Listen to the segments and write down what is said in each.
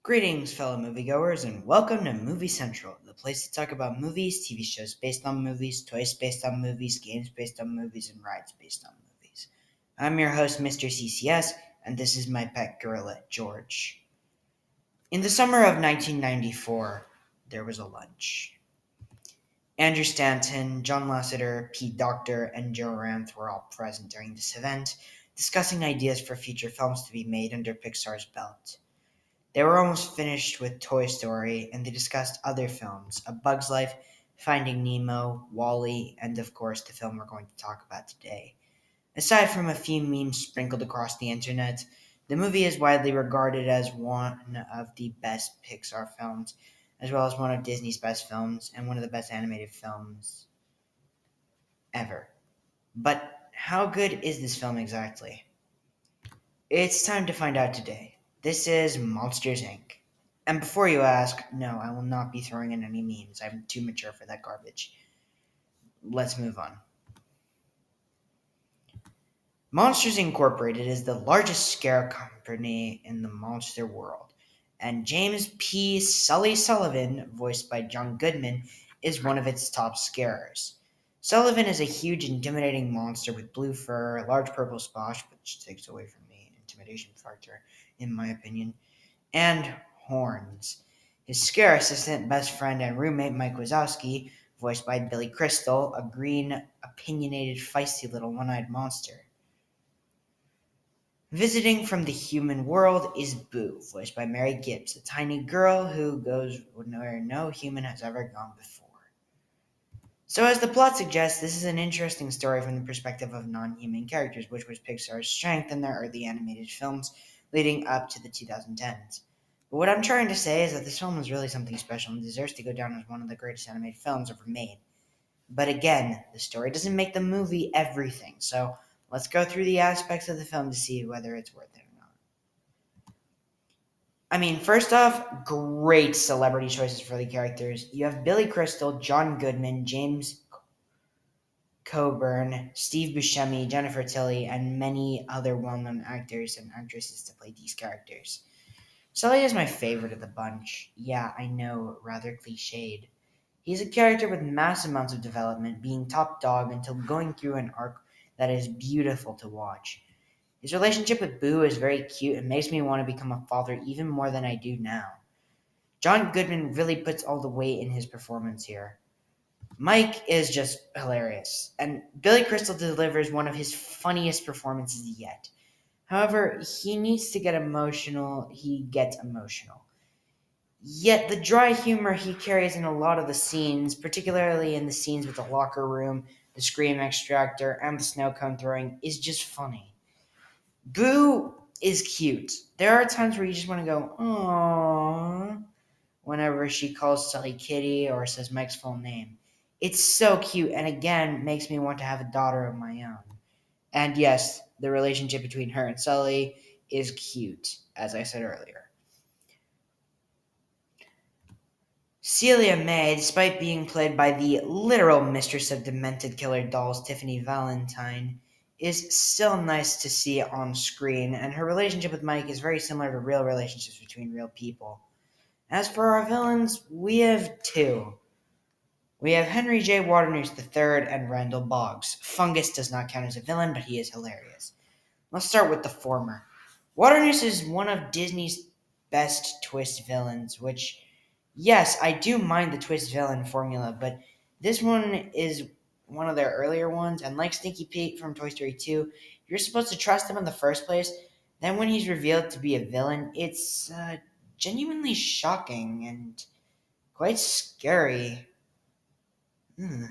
Greetings, fellow moviegoers, and welcome to Movie Central, the place to talk about movies, TV shows based on movies, toys based on movies, games based on movies, and rides based on movies. I'm your host, Mr. CCS, and this is my pet gorilla, George. In the summer of 1994, there was a lunch. Andrew Stanton, John Lasseter, Pete Docter, and Joe Ranth were all present during this event, discussing ideas for future films to be made under Pixar's belt. They were almost finished with Toy Story, and they discussed other films: A Bug's Life, Finding Nemo, Wall-E, and of course the film we're going to talk about today. Aside from a few memes sprinkled across the internet, the movie is widely regarded as one of the best Pixar films, as well as one of Disney's best films, and one of the best animated films ever. But how good is this film exactly? It's time to find out today. This is Monsters Inc. And before you ask, no, I will not be throwing in any memes. I'm too mature for that garbage. Let's move on. Monsters Incorporated is the largest scare company in the monster world, and James P. Sully Sullivan, voiced by John Goodman, is one of its top scarers. Sullivan is a huge, intimidating monster with blue fur, a large purple splash, which takes away from the intimidation factor, in my opinion, and horns. His scare assistant, best friend, and roommate, Mike Wazowski, voiced by Billy Crystal, a green, opinionated, feisty little one-eyed monster. Visiting from the human world is Boo, voiced by Mary Gibbs, a tiny girl who goes where no human has ever gone before. So, as the plot suggests, this is an interesting story from the perspective of non-human characters, which was Pixar's strength in their early animated films leading up to the 2010s. But what I'm trying to say is that this film is really something special and deserves to go down as one of the greatest animated films ever made. But again, the story doesn't make the movie everything, so let's go through the aspects of the film to see whether it's worth it or not. First off, great celebrity choices for the characters. You have Billy Crystal, John Goodman, James Coburn, Steve Buscemi, Jennifer Tilly, and many other well-known actors and actresses to play these characters. Sully is my favorite of the bunch. Yeah, I know, rather cliched. He's a character with mass amounts of development, being top dog until going through an arc that is beautiful to watch. His relationship with Boo is very cute and makes me want to become a father even more than I do now. John Goodman really puts all the weight in his performance here. Mike is just hilarious, and Billy Crystal delivers one of his funniest performances yet. However, he gets emotional. Yet the dry humor he carries in a lot of the scenes, particularly in the scenes with the locker room, the scream extractor, and the snow cone throwing, is just funny. Boo is cute. There are times where you just want to go, "Aww," whenever she calls Sully Kitty or says Mike's full name. It's so cute, and again, makes me want to have a daughter of my own. And yes, the relationship between her and Sully is cute, as I said earlier. Celia May, despite being played by the literal mistress of demented killer dolls, Tiffany Valentine, is still nice to see on screen, and her relationship with Mike is very similar to real relationships between real people. As for our villains, we have two. We have Henry J. Waternoose III and Randall Boggs. Fungus does not count as a villain, but he is hilarious. Let's start with the former. Waternoose is one of Disney's best twist villains, which, yes, I do mind the twist villain formula, but this one is one of their earlier ones, and like Stinky Pete from Toy Story 2, you're supposed to trust him in the first place. Then when he's revealed to be a villain, it's genuinely shocking and quite scary. Hmm.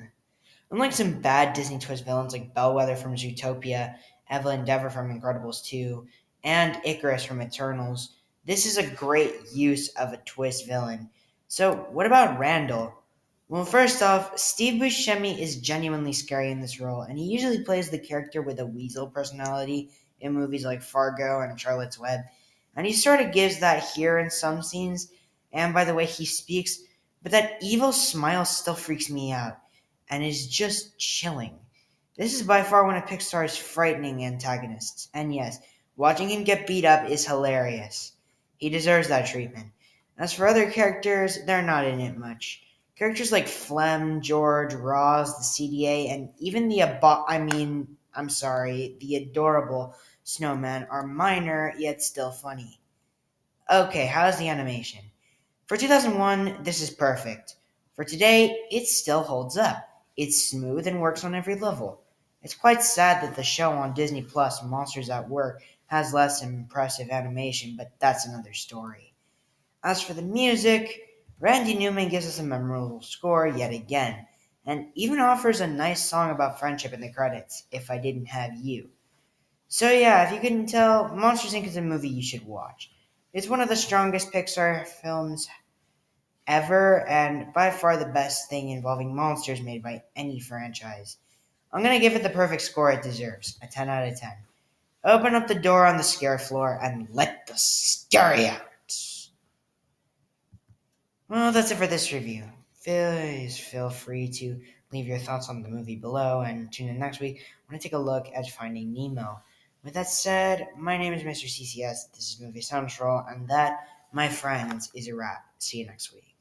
Unlike some bad Disney twist villains like Bellwether from Zootopia, Evelyn Dever from Incredibles 2, and Icarus from Eternals, this is a great use of a twist villain. So, what about Randall? Well, first off, Steve Buscemi is genuinely scary in this role, and he usually plays the character with a weasel personality in movies like Fargo and Charlotte's Web, and he sort of gives that here in some scenes, and by the way he speaks, but that evil smile still freaks me out and is just chilling. This is by far one of Pixar's frightening antagonists, and yes, watching him get beat up is hilarious. He deserves that treatment. As for other characters, they're not in it much. Characters like Flem, George, Roz, the CDA, and even the adorable Snowman are minor yet still funny. Okay, how's the animation? For 2001, this is perfect. For today, it still holds up. It's smooth and works on every level. It's quite sad that the show on Disney Plus, Monsters at Work, has less impressive animation, but that's another story. As for the music, Randy Newman gives us a memorable score yet again, and even offers a nice song about friendship in the credits, If I Didn't Have You. So yeah, if you couldn't tell, Monsters Inc. is a movie you should watch. It's one of the strongest Pixar films ever, and by far the best thing involving monsters made by any franchise. I'm gonna give it the perfect score it deserves, a 10 out of 10. Open up the door on the scare floor and let the scary out. Well, that's it for this review. Please feel free to leave your thoughts on the movie below and tune in next week when I take a look at Finding Nemo. With that said, my name is Mr. CCS, this is Movie Central, and that, my friends, is a wrap. See you next week.